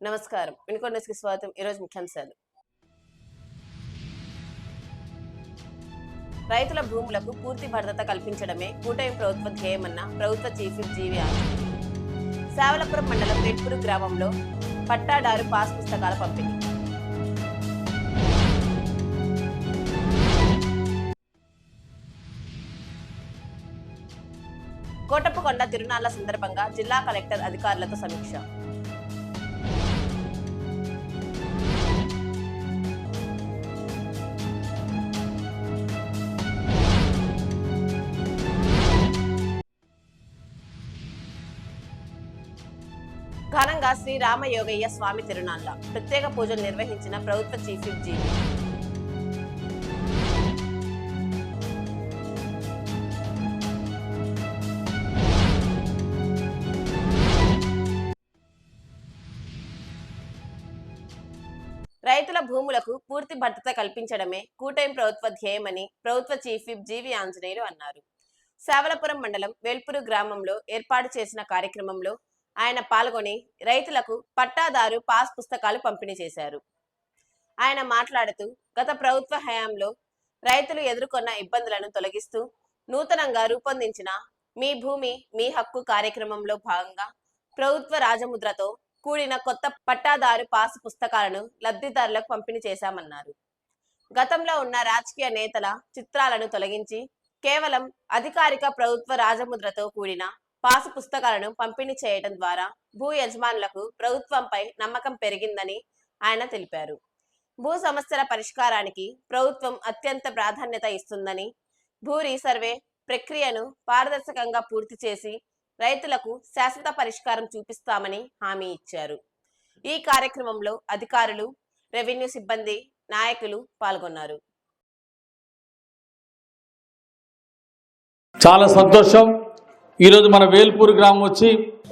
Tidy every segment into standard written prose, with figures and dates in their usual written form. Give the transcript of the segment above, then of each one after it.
నమస్కారం. వినుకొండ న్యూస్‌కి స్వాగతం. ఈరోజు ముఖ్యాంశాలు. రైతుల భూములకు పూర్తి భద్రత కల్పించడమే కూటమి ప్రభుత్వ ధ్యేయమన్న ప్రభుత్వ చీఫ్ విప్ జీవి ఆంజనేయులు. శావలపురం మండలం వేల్పూరు గ్రామంలో పట్టాదారు పాస్ పుస్తకాల పంపిణీ. కోటప్పకొండ తిరునాళ్ల సందర్భంగా జిల్లా కలెక్టర్ అధికారులతో సమీక్ష. ఘనంగా శ్రీ రామయోగయ్య స్వామి తిరునాళ్ల ప్రత్యేక పూజలు నిర్వహించిన ప్రభుత్వ చీఫ్ విప్ జీవి. రైతుల భూములకు పూర్తి భద్రత కల్పించడమే కూటమి ప్రభుత్వ ధ్యేయమని ప్రభుత్వ చీఫ్ విప్ జీవి ఆంజనేయులు అన్నారు. శావలపురం మండలం వేల్పూరు గ్రామంలో ఏర్పాటు చేసిన కార్యక్రమంలో ఆయన పాల్గొని రైతులకు పట్టాదారు పాస్ పుస్తకాలు పంపిణీ చేశారు. ఆయన మాట్లాడుతూ గత ప్రభుత్వ హయాంలో రైతులు ఎదుర్కొన్న ఇబ్బందులను తొలగిస్తూ నూతనంగా రూపొందించిన మీ భూమి మీ హక్కు కార్యక్రమంలో భాగంగా ప్రభుత్వ రాజముద్రతో కూడిన కొత్త పట్టాదారు పాస్ పుస్తకాలను లబ్ధిదారులకు పంపిణీ చేశామన్నారు. గతంలో ఉన్న రాజకీయ నేతల చిత్రాలను తొలగించి కేవలం అధికారిక ప్రభుత్వ రాజముద్రతో కూడిన పాసు పుస్తకాలను పంపిణీ చేయడం ద్వారా భూ యజమానులకు ప్రభుత్వంపై నమ్మకం పెరిగిందని ఆయన తెలిపారు. భూ సమస్యల పరిష్కారానికి ప్రభుత్వం అత్యంత ప్రాధాన్యత ఇస్తుందని, భూ రీసర్వే ప్రక్రియను పారదర్శకంగా పూర్తి చేసి రైతులకు శాశ్వత పరిష్కారం చూపిస్తామని హామీ ఇచ్చారు. ఈ కార్యక్రమంలో అధికారులు, రెవెన్యూ సిబ్బంది, నాయకులు పాల్గొన్నారు. చాలా సంతోషం. ఈరోజు మన వేల్పూర్ గ్రామం వచ్చి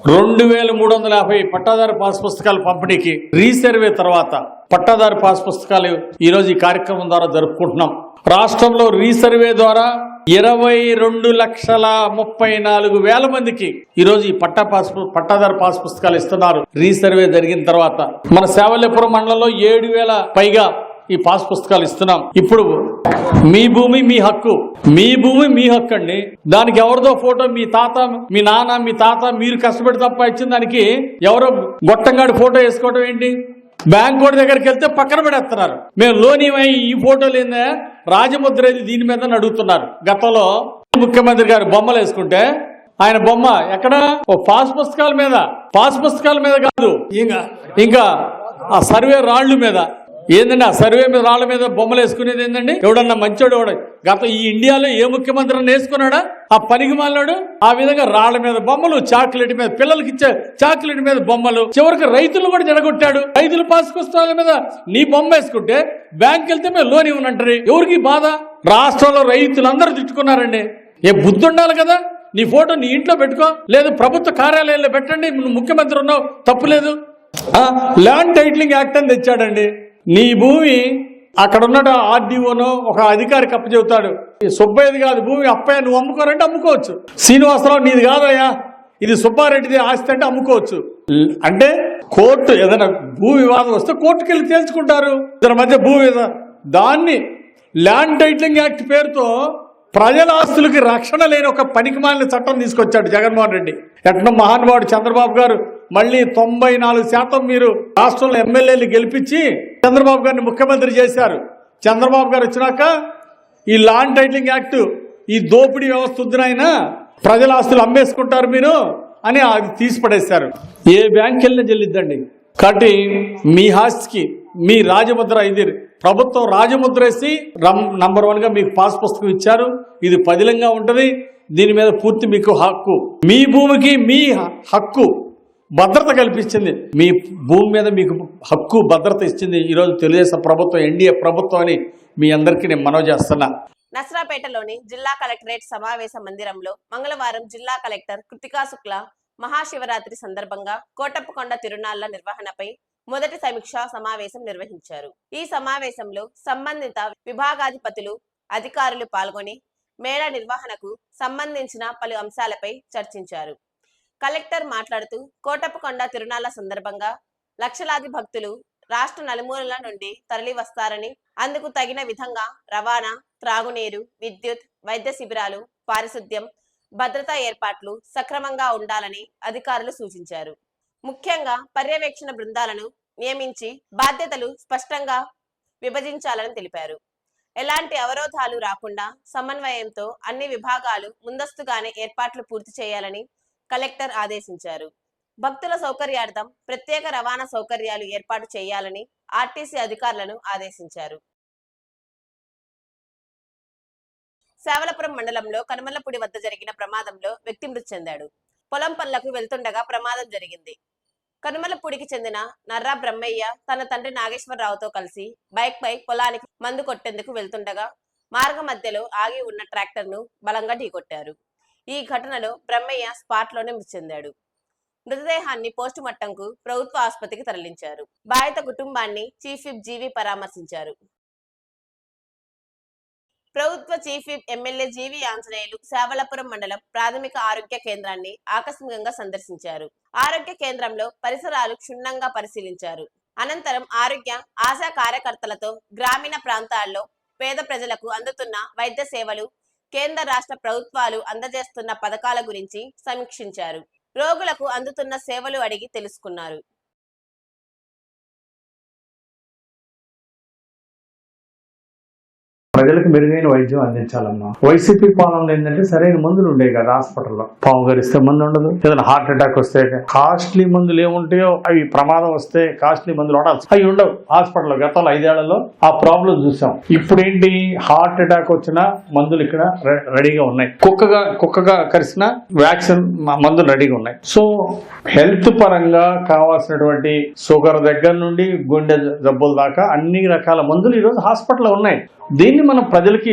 2350 పట్టాదారు పాస్ పుస్తకాల పంపిణీకి రీసర్వే తర్వాత పట్టాదారు పాస్ పుస్తకాలు ఈరోజు ఈ కార్యక్రమం ద్వారా జరుపుకుంటున్నాం. రాష్ట్రంలో రీసర్వే ద్వారా 22,34,000 మందికి ఈరోజు ఈ పట్టాదారు పాస్ పుస్తకాలు ఇస్తున్నారు. రీసర్వే జరిగిన తర్వాత మన శావల్యపురం మండలంలో 7,000 పైగా ఈ పాస్ పుస్తకాలు ఇస్తున్నాం. ఇప్పుడు మీ భూమి మీ హక్కు, మీ భూమి మీ హక్కు అండి. దానికి ఎవరిదో ఫోటో, మీ తాత, మీ నాన్న, మీ తాత మీరు కష్టపడి తప్ప ఇచ్చిన దానికి ఎవరో గొట్టంగాడి ఫోటో వేసుకోవడం ఏంటి? బ్యాంక్ కోడి దగ్గరికి వెళ్తే పక్కన పెడేస్తున్నారు. మేము లోన్ ఏమై ఈ ఫోటోలు ఏందా రాజముద్ర దీని మీద అడుగుతున్నారు. గతంలో ముఖ్యమంత్రి గారు బొమ్మలు వేసుకుంటే ఆయన బొమ్మ ఎక్కడ? ఓ పాస్ పుస్తకాల మీద కాదు, ఇంకా ఆ సర్వే రాళ్లు మీద ఏందండి, ఆ సర్వే మీద రాళ్ల మీద బొమ్మలు వేసుకునేది ఏందండి? ఎవడన్నా మంచోడు గత ఈ ఇండియాలో ఏ ముఖ్యమంత్రి వేసుకున్నాడా? ఆ పనికి మాలాడు. ఆ విధంగా రాళ్ల మీద బొమ్మలు, చాక్లెట్ మీద, పిల్లలకి ఇచ్చే చాక్లెట్ మీద బొమ్మలు, చివరికి రైతులు కూడా జడగొట్టాడు. రైతుల పాస్ పుస్తకాల మీద నీ బొమ్మ వేసుకుంటే బ్యాంక్ వెళ్తే మేము లోన్ ఇవ్వనంటారు. ఎవరికి బాధ? రాష్ట్రంలో రైతులందరూ తిట్టుకున్నారండి. ఏ బుద్ధి ఉండాలి కదా. నీ ఫోటో నీ ఇంట్లో పెట్టుకో, లేదు ప్రభుత్వ కార్యాలయాల్లో పెట్టండి. నువ్వు ముఖ్యమంత్రి ఉన్నావు, తప్పులేదు. ల్యాండ్ టైటిలింగ్ యాక్ట్ అని తెచ్చాడండి. నీ భూమి అక్కడ ఉన్న ఆర్డీఓనో ఒక అధికారికి అప్పచెబుతాడు. సుబ్బయ్యది కాదు భూమి, అప్పయ్య నువ్వు అమ్ముకోరంటే అమ్ముకోవచ్చు. శ్రీనివాసరావు నీది కాదయ్యా, ఇది సుబ్బారెడ్డిది ఆస్తి అంటే అమ్ముకోవచ్చు. అంటే కోర్టు ఏదైనా భూ వివాదం వస్తే కోర్టుకు వెళ్ళి తేల్చుకుంటారు. ఇద్దరి మధ్య భూ దాన్ని ల్యాండ్ టైటిలింగ్ యాక్ట్ పేరుతో ప్రజల ఆస్తులకి రక్షణ లేని ఒక పనికిమాలిన చట్టం తీసుకొచ్చాడు జగన్మోహన్ రెడ్డి. ఎట్లా మహానుభావుడు చంద్రబాబు గారు మళ్ళీ 94% మీరు రాష్ట్రంలో ఎమ్మెల్యేలు గెలిపించి చంద్రబాబు గారిని ముఖ్యమంత్రి చేశారు. చంద్రబాబు గారు వచ్చినాక ఈ ల్యాండ్ టైటిలింగ్ యాక్ట్, ఈ దోపిడీ వ్యవస్థ ఉందినైనా ప్రజల ఆస్తులు అమ్మేసుకుంటారు మీరు అని అది తీసి పడేశారు. ఏ బ్యాంక్ వెళ్ళినా చెల్లిద్దండి. కాబట్టి మీ ఆస్తికి మీ రాజముద్ర, ఇది ప్రభుత్వం రాజముద్ర వేసి నంబర్ 1గా మీకు పాస్ పుస్తకం ఇచ్చారు. ఇది పదిలంగా ఉంటుంది. దీని మీద పూర్తి మీకు హక్కు, మీ భూమికి మీ హక్కు భద్రత కల్పించింది. మీ భూమి మీద మీకు హక్కు భద్రత ఇచ్చింది ఈరోజు తెలుగుదేశం ప్రభుత్వం, ఎన్డీఏ ప్రభుత్వం అని మీ అందరికీ నేను మనవి చేస్తున్నా. నసరాపేటలోని జిల్లా కలెక్టరేట్ సమావేశ మందిరంలో మంగళవారం జిల్లా కలెక్టర్ కృతికా శుక్లా మహాశివరాత్రి సందర్భంగా కోటప్పకొండ తిరునాళ్ల నిర్వహణపై మొదటి సమీక్షా సమావేశం నిర్వహించారు. ఈ సమావేశంలో సంబంధిత విభాగాధిపతులు, అధికారులు పాల్గొని మేళా నిర్వహణకు సంబంధించిన పలు అంశాలపై చర్చించారు. కలెక్టర్ మాట్లాడుతూ కోటప్పకొండ తిరునాళ్ల సందర్భంగా లక్షలాది భక్తులు రాష్ట్ర నలుమూలల నుండి తరలి వస్తారని, అందుకు తగిన విధంగా రవాణా, త్రాగునీరు, విద్యుత్, వైద్య శిబిరాలు, పారిశుద్ధ్యం, భద్రతా ఏర్పాట్లు సక్రమంగా ఉండాలని అధికారులు సూచించారు. ముఖ్యంగా పర్యవేక్షణ బృందాలను నియమించి బాధ్యతలు స్పష్టంగా విభజించాలని తెలిపారు. ఎలాంటి అవరోధాలు రాకుండా సమన్వయంతో అన్ని విభాగాలు ముందస్తుగానే ఏర్పాట్లు పూర్తి చేయాలని కలెక్టర్ ఆదేశించారు. భక్తుల సౌకర్యార్థం ప్రత్యేక రవాణా సౌకర్యాలు ఏర్పాటు చేయాలని ఆర్టీసీ అధికారులను ఆదేశించారు. సేవలపురం మండలంలో కనుమలపూడి వద్ద జరిగిన ప్రమాదంలో వ్యక్తి మృతి చెందాడు. పొలం పనులకు వెళ్తుండగా ప్రమాదం జరిగింది. కనుమలపూడికి చెందిన నర్రా బ్రహ్మయ్య తన తండ్రి నాగేశ్వరరావుతో కలిసి బైక్ పై పొలానికి మందు కొట్టేందుకు వెళ్తుండగా మార్గ మధ్యలో ఆగి ఉన్న ట్రాక్టర్ను బలంగా ఢీకొట్టారు. ఈ ఘటనలో బ్రహ్మయ్య స్పాట్లోనే మృతి చెందాడు. మృతదేహాన్ని పోస్టుమార్టంకు ప్రభుత్వ ఆసుపత్రికి తరలించారు. బాధిత కుటుంబాన్ని చీఫ్ విప్ జీవి పరామర్శించారు. ప్రభుత్వ చీఫ్ విప్ ఎమ్మెల్యే జీవి ఆంజనేయులు సేవలపురం మండలం ప్రాథమిక ఆరోగ్య కేంద్రాన్ని ఆకస్మికంగా సందర్శించారు. ఆరోగ్య కేంద్రంలో పరిసరాలు క్షుణ్ణంగా పరిశీలించారు. అనంతరం ఆరోగ్య ఆశా కార్యకర్తలతో గ్రామీణ ప్రాంతాల్లో పేద ప్రజలకు అందుతున్న వైద్య సేవలు, కేంద్ర రాష్ట్ర ప్రభుత్వాలు అందజేస్తున్న పథకాల గురించి సమీక్షించారు. రోగులకు అందుతున్న సేవలు అడిగి తెలుసుకున్నారు. ప్రజలకు మెరుగైన వైద్యం అందించాలమ్మా. వైసీపీ పాలనలో ఏంటంటే సరైన మందులు ఉండేవి కదా హాస్పిటల్లో. పాము గరిస్తే మందు ఉండదు, ఏదైనా హార్ట్ అటాక్ వస్తే కాస్ట్లీ మందులు ఏముంటాయో అవి, ప్రమాదం వస్తే కాస్ట్లీ మందులు వాడాల్సి అవి ఉండవు హాస్పిటల్లో. గతంలో 5 ఏళ్లలో ఆ ప్రాబ్లం చూసాం. ఇప్పుడు ఏంటి, హార్ట్ అటాక్ వచ్చిన మందులు ఇక్కడ రెడీగా ఉన్నాయి. కుక్కగా కరిసిన వ్యాక్సిన్ మందులు రెడీగా ఉన్నాయి. సో హెల్త్ పరంగా కావాల్సినటువంటి షుగర్ దగ్గర నుండి గుండె జబ్బుల దాకా అన్ని రకాల మందులు ఈరోజు హాస్పిటల్లో ఉన్నాయి. దీన్ని మనం ప్రజలకి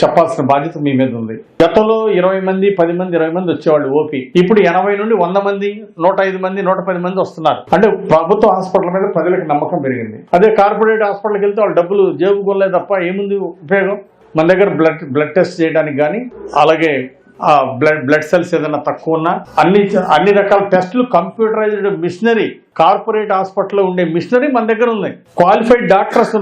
చెప్పాల్సిన బాధ్యత మీ మీద ఉంది. గతంలో 20 మంది 10 మంది 20 మంది వచ్చేవాళ్ళు ఓపీ. ఇప్పుడు 80 నుండి 100 మంది 105 మంది 110 మంది వస్తున్నారు. అంటే ప్రభుత్వ హాస్పిటల్ మీద ప్రజలకు నమ్మకం పెరిగింది. అదే కార్పొరేట్ హాస్పిటల్కి వెళ్తే వాళ్ళు డబ్బులు జేబు కొల్లే తప్ప ఏముంది ఉపయోగం. మన దగ్గర బ్లడ్ టెస్ట్ చేయడానికి కానీ, అలాగే బ్లడ్ సెల్స్ ఏదైనా తక్కువ ఉన్నా అన్ని రకాల టెస్టులు కంప్యూటరైజ్డ్ మిషనరీ, కార్పొరేట్ హాస్పిటల్లో ఉండే మిషనరీ మన దగ్గర ఉంది. క్వాలిఫైడ్ డాక్టర్స్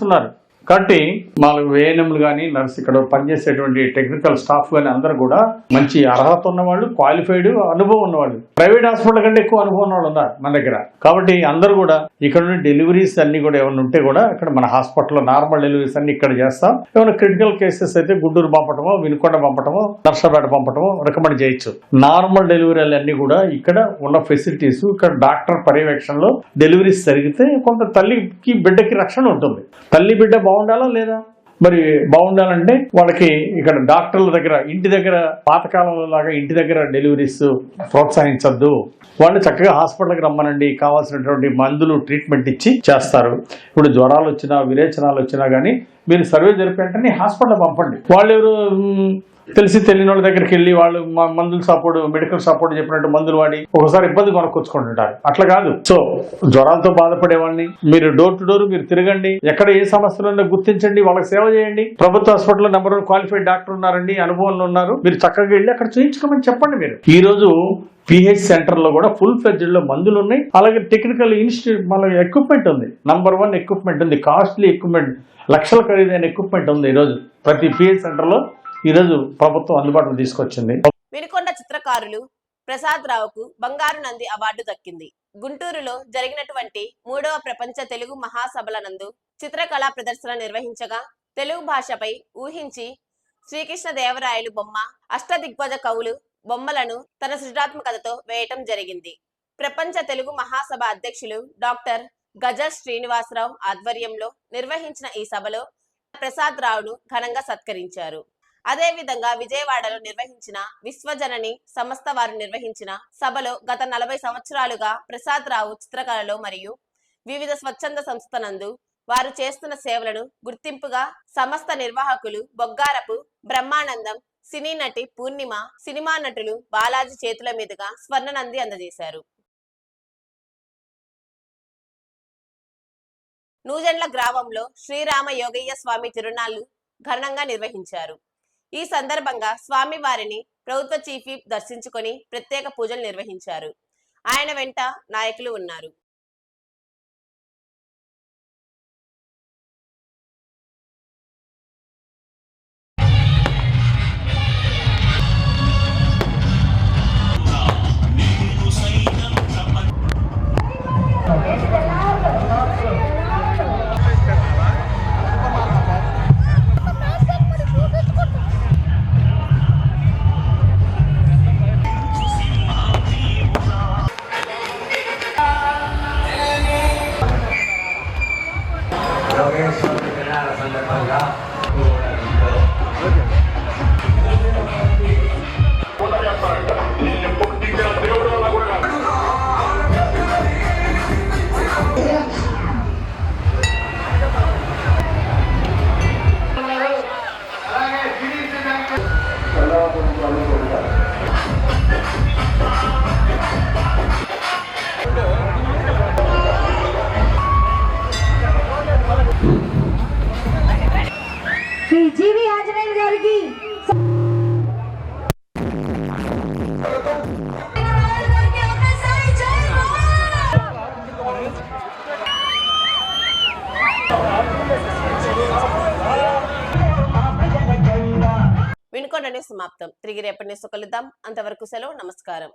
ఉన్నారు. కాబట్టి మా ఏఎన్ఎంలు కానీ, నర్స్, ఇక్కడ పనిచేసేటువంటి టెక్నికల్ స్టాఫ్ కానీ అందరూ కూడా మంచి అర్హత ఉన్నవాళ్ళు, క్వాలిఫైడ్, అనుభవం ఉన్నవాళ్ళు. ప్రైవేట్ హాస్పిటల్ కంటే ఎక్కువ అనుభవం ఉన్న వాళ్ళు ఉన్నారు మన దగ్గర. కాబట్టి అందరూ కూడా ఇక్కడ నుండి డెలివరీస్ అన్ని కూడా ఏమైనా ఉంటే కూడా ఇక్కడ మన హాస్పిటల్లో నార్మల్ డెలివరీస్ అన్ని ఇక్కడ చేస్తాం. ఏమైనా క్రిటికల్ కేసెస్ అయితే గుంటూరు పంపటమో, వినుకొండ పంపటమో, నర్సాపేట పంపటమో రికమెండ్ చేయొచ్చు. నార్మల్ డెలివరీలు అన్ని కూడా ఇక్కడ ఉన్న ఫెసిలిటీస్, ఇక్కడ డాక్టర్ పర్యవేక్షణలో డెలివరీస్ జరిగితే కొంత తల్లికి బిడ్డకి రక్షణ ఉంటుంది. తల్లి బిడ్డ బాగుండాలా లేదా? మరి బాగుండాలంటే వాళ్ళకి ఇక్కడ డాక్టర్ల దగ్గర, ఇంటి దగ్గర పాతకాలంలో లాగా ఇంటి దగ్గర డెలివరీస్ ప్రోత్సహించద్దు. వాళ్ళు చక్కగా హాస్పిటల్కి రమ్మనండి, కావాల్సినటువంటి మందులు ట్రీట్మెంట్ ఇచ్చి చేస్తారు. ఇప్పుడు జ్వరాలు వచ్చినా, విరేచనాలు వచ్చినా కానీ మీరు సర్వే జరిపి వెంటనే హాస్పిటల్ పంపండి. వాళ్ళు ఎవరు తెలియని వాళ్ళ దగ్గరికి వెళ్ళి వాళ్ళు మందులు సపోర్ట్, మెడికల్ సపోర్ట్ చెప్పినట్టు మందులు వాడి ఒకసారి ఇబ్బంది కొనుక్కొచ్చుకుంటుంటారు. అట్లా కాదు. సో జ్వరాలతో బాధపడే వాళ్ళని మీరు డోర్ టు డోర్ మీరు తిరగండి, ఎక్కడ ఏ సమస్యలు గుర్తించండి, వాళ్ళకి సేవ చేయండి. ప్రభుత్వ హాస్పిటల్లో నెంబర్ 1 క్వాలిఫైడ్ డాక్టర్ ఉన్నారండి, అనుభవంలో ఉన్నారు, మీరు చక్కగా వెళ్ళి అక్కడ చూయించుకోమని చెప్పండి. మీరు ఈ రోజు పిహెచ్ సెంటర్ లో కూడా ఫుల్ ఫ్లెడ్జ్డ్ లో మందులు ఉన్నాయి. అలాగే టెక్నికల్ ఇన్స్టిట్యూట్ మన ఎక్విప్మెంట్ ఉంది, నంబర్ 1 ఎక్విప్మెంట్ ఉంది, కాస్ట్లీ ఎక్విప్మెంట్, లక్షల ఖరీదైన ఎక్విప్మెంట్ ఉంది. ఈరోజు ప్రతి పిహెచ్ సెంటర్ లో ఈరోజు ప్రభుత్వం అందుబాటులో తీసుకొచ్చింది. వినుకొండ చిత్రకారులు ప్రసాద్ రావుకు బంగారు నంది అవార్డు దక్కింది. గుంటూరులో జరిగినటువంటి 3వ ప్రపంచ తెలుగు మహాసభల నందు చిత్రకళా ప్రదర్శన నిర్వహించగా తెలుగు భాషపై ఊహించి శ్రీకృష్ణదేవరాయలు బొమ్మ, అష్టదిగ్గజ కవులు బొమ్మలను తన సృజనాత్మకతతో వేయటం జరిగింది. ప్రపంచ తెలుగు మహాసభ అధ్యక్షులు డాక్టర్ గజ శ్రీనివాసరావు ఆధ్వర్యంలో నిర్వహించిన ఈ సభలో ప్రసాద్ రావును ఘనంగా సత్కరించారు. అదే విధంగా విజయవాడలో నిర్వహించిన విశ్వజనని సంస్థ వారు నిర్వహించిన సభలో గత 40 సంవత్సరాలుగా ప్రసాద్ రావు చిత్రకళలో మరియు వివిధ స్వచ్ఛంద సంస్థ నందు వారు చేస్తున్న సేవలను గుర్తింపుగా సంస్థ నిర్వాహకులు బొగ్గారపు బ్రహ్మానందం, సినీ నటి పూర్ణిమ, సినిమా నటులు బాలాజీ చేతుల మీదుగా స్వర్ణనంది అందజేశారు. నూజెండ్ల గ్రామంలో శ్రీరామ యోగయ్య స్వామి తిరునాళ్లు ఘనంగా నిర్వహించారు. ఈ సందర్భంగా స్వామి వారిని ప్రభుత్వ చీఫ్ విప్ దర్శించుకొని ప్రత్యేక పూజలు నిర్వహించారు. ఆయన వెంట నాయకులు ఉన్నారు. శ్రీ జీవి ఆంజనేయులు గారికి వినుకొండనే సమాప్తం. తిరిగి రేపటి కలుద్దాం. అంతవరకు సెలవు. నమస్కారం.